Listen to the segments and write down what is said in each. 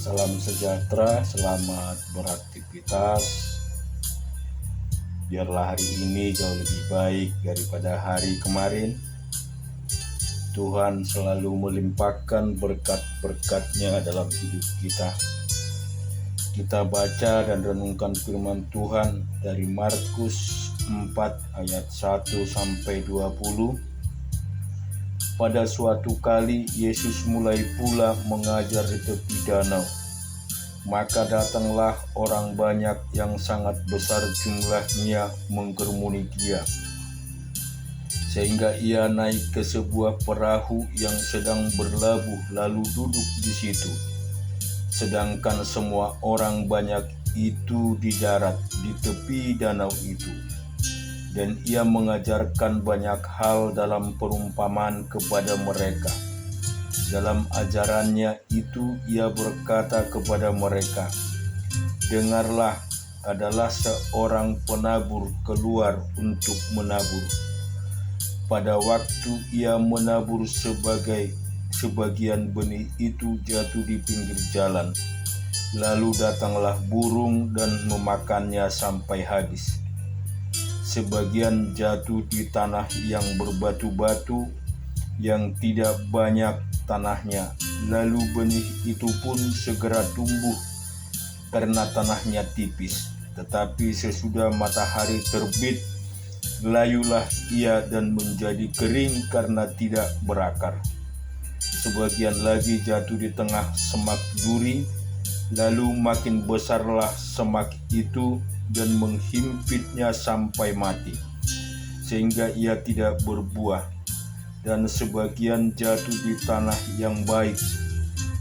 Salam sejahtera, selamat beraktivitas. Biarlah hari ini jauh lebih baik daripada hari kemarin. Tuhan selalu melimpahkan berkat-berkat-Nya dalam hidup kita. Kita baca dan renungkan firman Tuhan dari Markus 4 ayat 1 sampai 20. Pada suatu kali Yesus mulai pula mengajar di tepi danau. Maka datanglah orang banyak yang sangat besar jumlahnya mengkerumuni Dia, sehingga Ia naik ke sebuah perahu yang sedang berlabuh lalu duduk di situ. Sedangkan semua orang banyak itu di darat di tepi danau itu. Dan Ia mengajarkan banyak hal dalam perumpamaan kepada mereka. Dalam ajarannya itu Ia berkata kepada mereka, "Dengarlah, adalah seorang penabur keluar untuk menabur. Pada waktu ia menabur sebagian benih itu jatuh di pinggir jalan. Lalu datanglah burung dan memakannya sampai habis. Sebagian jatuh di tanah yang berbatu-batu, yang tidak banyak tanahnya. Lalu benih itu pun segera tumbuh karena tanahnya tipis. Tetapi sesudah matahari terbit, layulah ia dan menjadi kering karena tidak berakar. Sebagian lagi jatuh di tengah semak duri, lalu makin besarlah semak itu dan menghimpitnya sampai mati, sehingga ia tidak berbuah. Dan sebagian jatuh di tanah yang baik,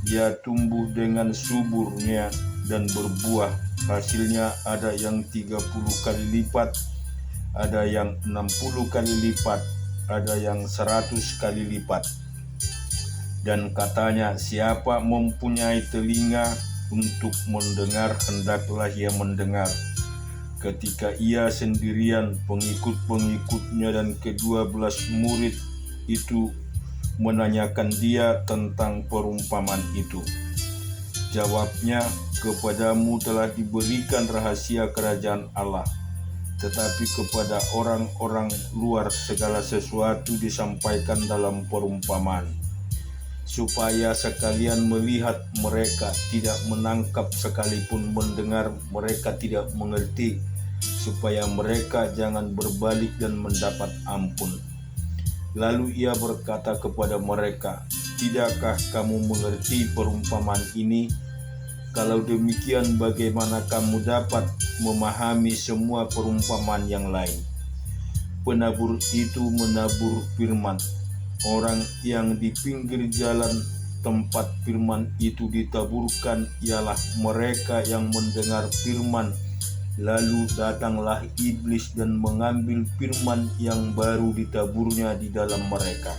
ia tumbuh dengan suburnya dan berbuah. Hasilnya ada yang 30 kali lipat, ada yang 60 kali lipat, ada yang 100 kali lipat." Dan katanya, "Siapa mempunyai telinga untuk mendengar, hendaklah ia mendengar." Ketika ia sendirian, pengikut-pengikutnya dan ke-12 murid itu menanyakan Dia tentang perumpamaan itu. Jawabnya, "Kepadamu telah diberikan rahasia kerajaan Allah, tetapi kepada orang-orang luar segala sesuatu disampaikan dalam perumpamaan, supaya sekalian melihat mereka tidak menangkap, sekalipun mendengar mereka tidak mengerti, supaya mereka jangan berbalik dan mendapat ampun." Lalu Ia berkata kepada mereka, "Tidakkah kamu mengerti perumpamaan ini? Kalau demikian, bagaimana kamu dapat memahami semua perumpamaan yang lain? Penabur itu menabur firman. Orang yang di pinggir jalan tempat firman itu ditaburkan ialah mereka yang mendengar firman, lalu datanglah iblis dan mengambil firman yang baru ditaburnya di dalam mereka.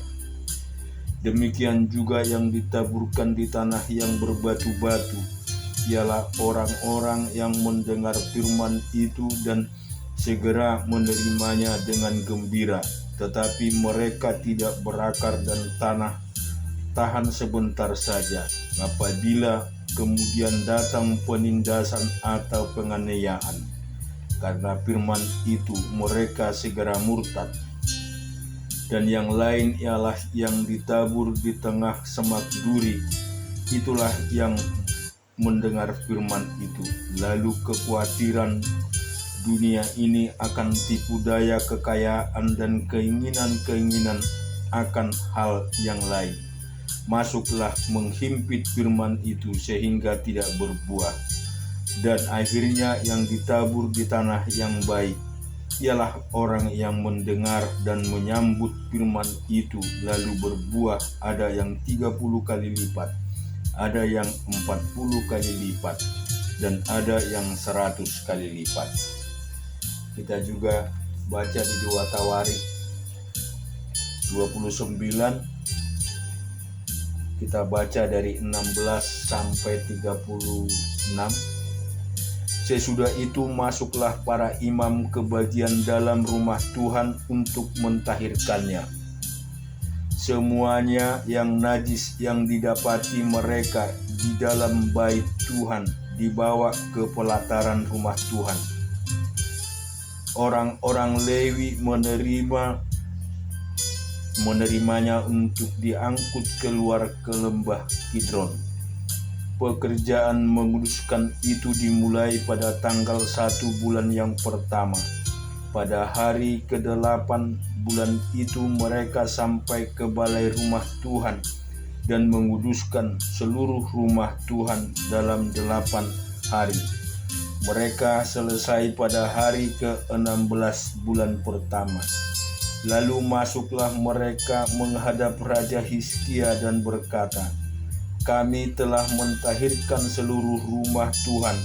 Demikian juga yang ditaburkan di tanah yang berbatu-batu, ialah orang-orang yang mendengar firman itu dan segera menerimanya dengan gembira, tetapi mereka tidak berakar dan tahan sebentar saja. Apabila kemudian datang penindasan atau penganiayaan karena firman itu, mereka segera murtad." Dan yang lain ialah yang ditabur di tengah semak duri. Itulah yang mendengar firman itu, lalu kekhawatiran dunia ini akan tipu daya kekayaan dan keinginan-keinginan akan hal yang lain masuklah menghimpit firman itu sehingga tidak berbuah. Dan akhirnya yang ditabur di tanah yang baik ialah orang yang mendengar dan menyambut firman itu lalu berbuah, ada yang 30 kali lipat, ada yang 40 kali lipat, dan ada yang 100 kali lipat. Kita juga baca di 2 Tawarik 29, kita baca dari 16 sampai 36. Sesudah itu masuklah para imam ke bagian dalam rumah Tuhan untuk mentahirkannya. semuanya yang najis yang didapati mereka di dalam bait Tuhan dibawa ke pelataran rumah Tuhan. Orang-orang Lewi menerimanya untuk diangkut keluar ke lembah Kidron. Pekerjaan menguduskan itu dimulai pada tanggal 1 bulan yang pertama. Pada hari ke-8 bulan itu mereka sampai ke balai rumah Tuhan dan menguduskan seluruh rumah Tuhan dalam 8 hari. Mereka selesai pada hari ke-16 bulan pertama. Lalu masuklah mereka menghadap Raja Hizkia dan berkata, "Kami telah mentahirkan seluruh rumah Tuhan,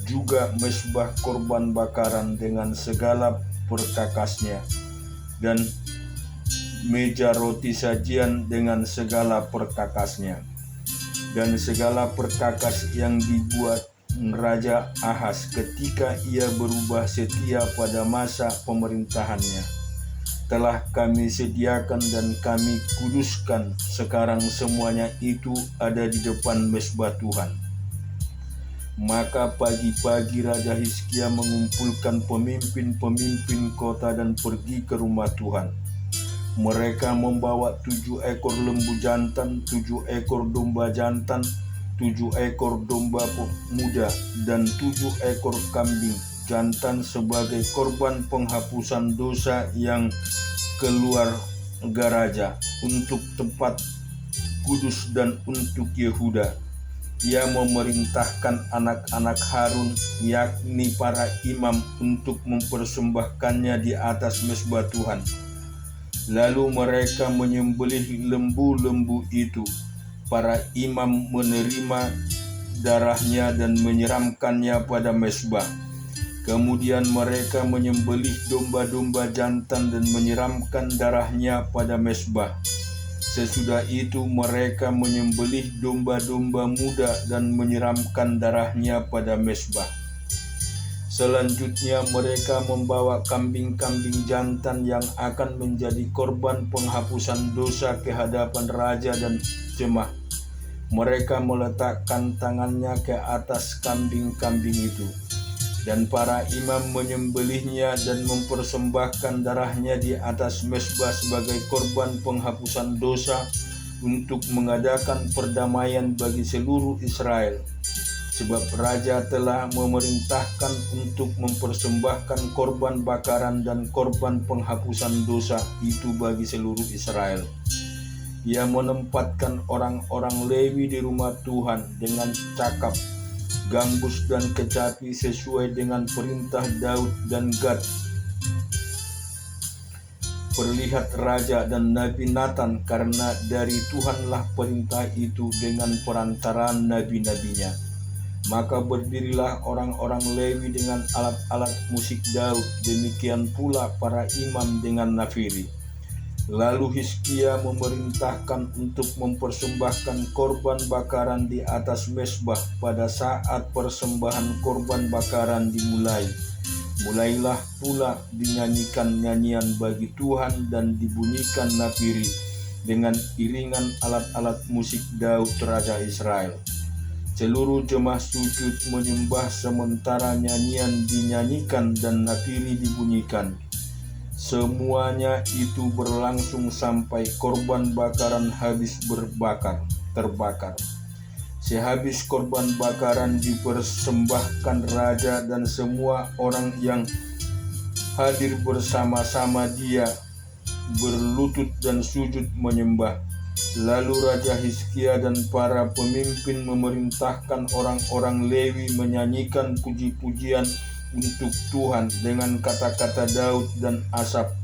juga mezbah korban bakaran dengan segala perkakasnya, dan meja roti sajian dengan segala perkakasnya, dan segala perkakas yang dibuat Raja Ahaz ketika ia berubah setia pada masa pemerintahannya. Telah kami sediakan dan kami kuduskan. Sekarang semuanya itu ada di depan mezbah Tuhan." Maka pagi-pagi Raja Hizkia mengumpulkan pemimpin-pemimpin kota dan pergi ke rumah Tuhan. Mereka membawa 7 ekor lembu jantan, 7 ekor domba jantan, 7 ekor domba muda, dan 7 ekor kambing jantan sebagai korban penghapusan dosa yang keluarga raja, untuk tempat kudus dan untuk Yehuda. Ia memerintahkan anak-anak Harun, yakni para imam, untuk mempersembahkannya di atas mezbah Tuhan. Lalu mereka menyembelih lembu-lembu itu. Para imam menerima darahnya dan menyiramkannya pada mezbah. Kemudian mereka menyembelih domba-domba jantan dan menyiramkan darahnya pada mezbah. Sesudah itu mereka menyembelih domba-domba muda dan menyiramkan darahnya pada mezbah. Selanjutnya mereka membawa kambing-kambing jantan yang akan menjadi korban penghapusan dosa ke hadapan raja dan jemaat. Mereka meletakkan tangannya ke atas kambing-kambing itu, dan para imam menyembelihnya dan mempersembahkan darahnya di atas mezbah sebagai korban penghapusan dosa untuk mengadakan perdamaian bagi seluruh Israel. Sebab raja telah memerintahkan untuk mempersembahkan korban bakaran dan korban penghapusan dosa itu bagi seluruh Israel. Ia menempatkan orang-orang Lewi di rumah Tuhan dengan cakap, gambus dan kecapi sesuai dengan perintah Daud dan Gad, perlihat raja, dan Nabi Nathan, karena dari Tuhanlah perintah itu dengan perantaraan nabi-nabinya. Maka berdirilah orang-orang Lewi dengan alat-alat musik Daud, demikian pula para imam dengan nafiri. Lalu Hizkia memerintahkan untuk mempersembahkan korban bakaran di atas mezbah pada saat persembahan korban bakaran dimulai. Mulailah pula dinyanyikan nyanyian bagi Tuhan dan dibunyikan nafiri dengan iringan alat-alat musik Daud Raja Israel. Seluruh jemaah sujud menyembah sementara nyanyian dinyanyikan dan nafiri dibunyikan. Semuanya itu berlangsung sampai korban bakaran habis terbakar. Sehabis korban bakaran dipersembahkan, raja dan semua orang yang hadir bersama-sama dia berlutut dan sujud menyembah. Lalu Raja Hizkia dan para pemimpin memerintahkan orang-orang Lewi menyanyikan puji-pujian untuk Tuhan dengan kata-kata Daud dan Asaf,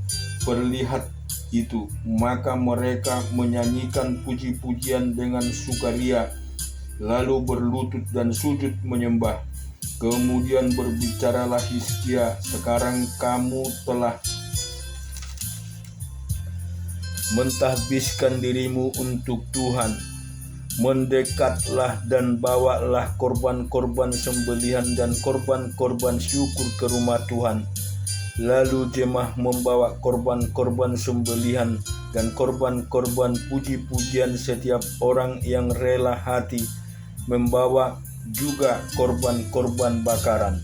perlihat itu. Maka mereka menyanyikan puji-pujian dengan sukaria, lalu berlutut dan sujud menyembah. Kemudian berbicaralah Hizkia, "Sekarang kamu telah mentahbiskan dirimu untuk Tuhan. Mendekatlah dan bawalah korban-korban sembelihan dan korban-korban syukur ke rumah Tuhan. Lalu jemaah membawa korban-korban sembelihan dan korban-korban puji-pujian. Setiap orang yang rela hati membawa juga korban-korban bakaran.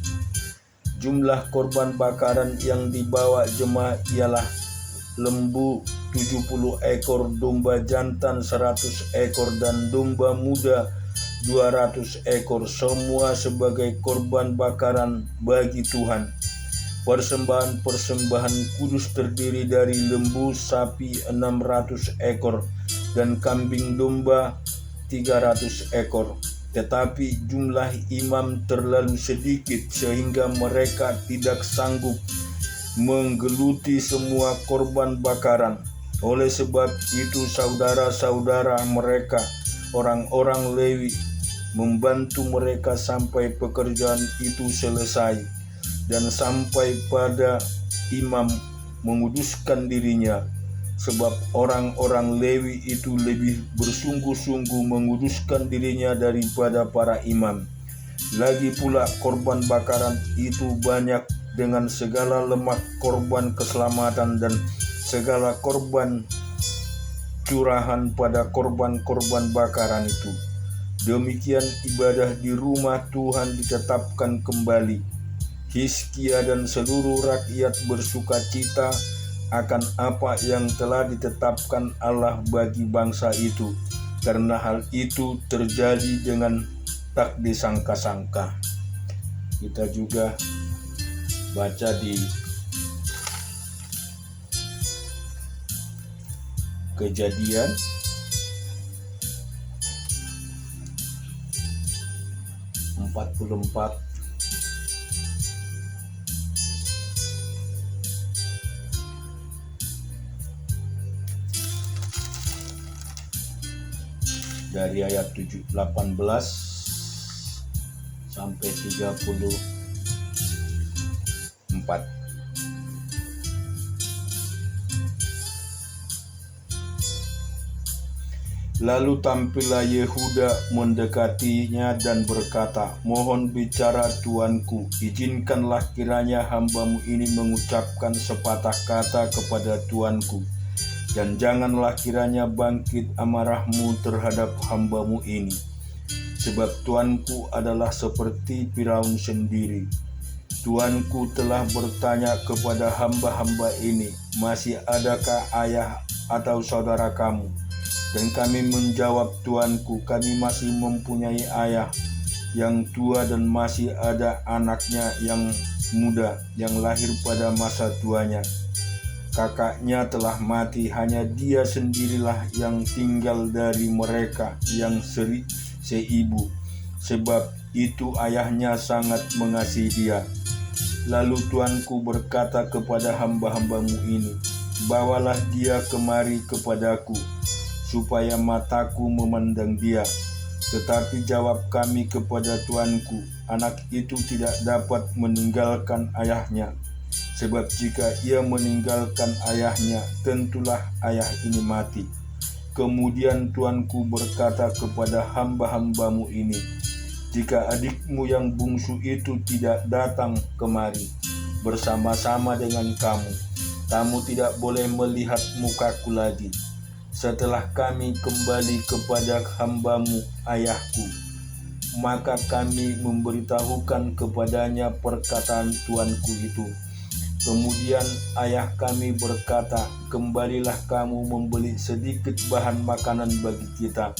Jumlah korban bakaran yang dibawa jemaah ialah lembu 70 ekor, domba jantan 100 ekor, dan domba muda 200 ekor, semua sebagai korban bakaran bagi Tuhan. Persembahan-persembahan kudus terdiri dari lembu sapi 600 ekor dan kambing domba 300 ekor. Tetapi jumlah imam terlalu sedikit sehingga mereka tidak sanggup menggeluti semua korban bakaran. Oleh sebab itu saudara-saudara mereka, orang-orang Lewi, membantu mereka sampai pekerjaan itu selesai, dan sampai pada imam menguduskan dirinya, sebab orang-orang Lewi itu lebih bersungguh-sungguh menguduskan dirinya daripada para imam. Lagi pula korban bakaran itu banyak dengan segala lemak korban keselamatan dan segala korban curahan pada korban-korban bakaran itu. Demikian ibadah di rumah Tuhan ditetapkan kembali. Hizkia dan seluruh rakyat bersukacita akan apa yang telah ditetapkan Allah bagi bangsa itu, karena hal itu terjadi dengan tak disangka-sangka. Kita juga baca di Kejadian (44) dari ayat 18 sampai 34. Lalu tampillah Yehuda mendekatinya dan berkata, "Mohon bicara tuanku, izinkanlah kiranya hambamu ini mengucapkan sepatah kata kepada tuanku, dan janganlah kiranya bangkit amarahmu terhadap hambamu ini. Sebab tuanku adalah seperti Firaun sendiri. Tuanku telah bertanya kepada hamba-hamba ini, masih adakah ayah atau saudara kamu? Dan kami menjawab, tuanku, kami masih mempunyai ayah yang tua dan masih ada anaknya yang muda yang lahir pada masa tuanya. Kakaknya telah mati, hanya dia sendirilah yang tinggal dari mereka yang seibu. Sebab itu ayahnya sangat mengasihi dia." Lalu tuanku berkata kepada hamba-hambamu ini, "Bawalah dia kemari kepadaku, supaya mataku memandang dia." Tetapi jawab kami kepada tuanku, "Anak itu tidak dapat meninggalkan ayahnya, sebab jika ia meninggalkan ayahnya, tentulah ayah ini mati." Kemudian tuanku berkata kepada hamba-hambamu ini, "Jika adikmu yang bungsu itu tidak datang kemari bersama-sama dengan kamu, kamu tidak boleh melihat mukaku lagi. Setelah kami kembali kepada hambamu ayahku, maka kami memberitahukan kepadanya perkataan tuanku itu. Kemudian ayah kami berkata, 'Kembalilah kamu membeli sedikit bahan makanan bagi kita.'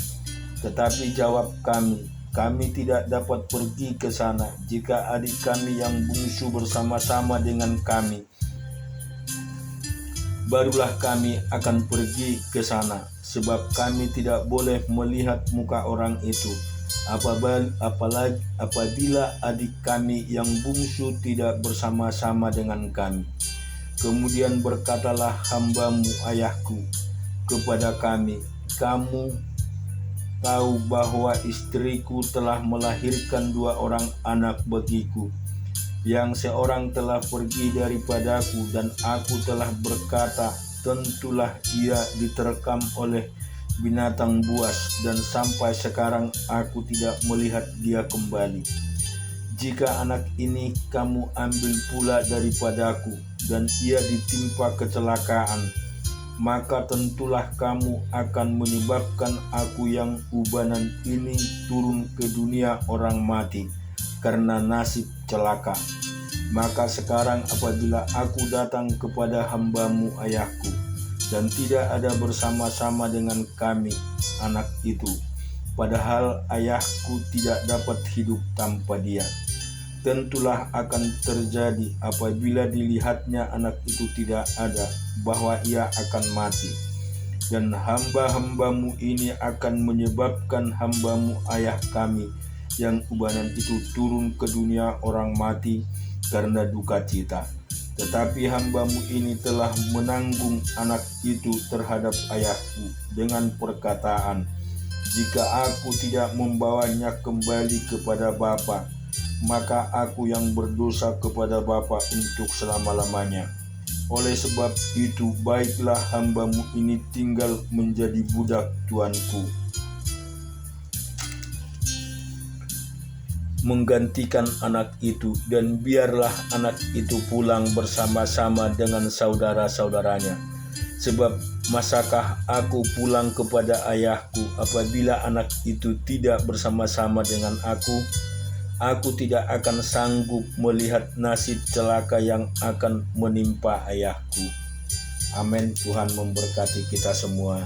Tetapi jawab kami, 'Kami tidak dapat pergi ke sana jika adik kami yang bungsu bersama-sama dengan kami. Barulah kami akan pergi ke sana, sebab kami tidak boleh melihat muka orang itu, apabila adik kami yang bungsu tidak bersama-sama dengan kami.' Kemudian berkatalah hambamu ayahku kepada kami, 'Kamu tahu bahwa istriku telah melahirkan 2 orang anak bagiku, yang seorang telah pergi daripadaku, dan aku telah berkata, tentulah ia diterkam oleh binatang buas, dan sampai sekarang aku tidak melihat dia kembali. Jika anak ini kamu ambil pula daripadaku, dan ia ditimpa kecelakaan, maka tentulah kamu akan menyebabkan aku yang ubanan ini turun ke dunia orang mati karena nasib celaka. Maka sekarang apabila aku datang kepada hamba-Mu ayahku, dan tidak ada bersama-sama dengan kami anak itu, padahal ayahku tidak dapat hidup tanpa dia, tentulah akan terjadi apabila dilihatnya anak itu tidak ada, bahwa ia akan mati. Dan hamba-hamba-Mu ini akan menyebabkan hamba-Mu ayah kami yang ubanan itu turun ke dunia orang mati karena duka cita. Tetapi hamba-Mu ini telah menanggung anak itu terhadap ayahku dengan perkataan, jika aku tidak membawanya kembali kepada Bapa, maka aku yang berdosa kepada Bapa untuk selama-lamanya. Oleh sebab itu, baiklah hamba-Mu ini tinggal menjadi budak tuanku, menggantikan anak itu, dan biarlah anak itu pulang bersama-sama dengan saudara-saudaranya. Sebab masakah aku pulang kepada ayahku apabila anak itu tidak bersama-sama dengan aku? Aku tidak akan sanggup melihat nasib celaka yang akan menimpa ayahku. Amin. Tuhan memberkati kita semua.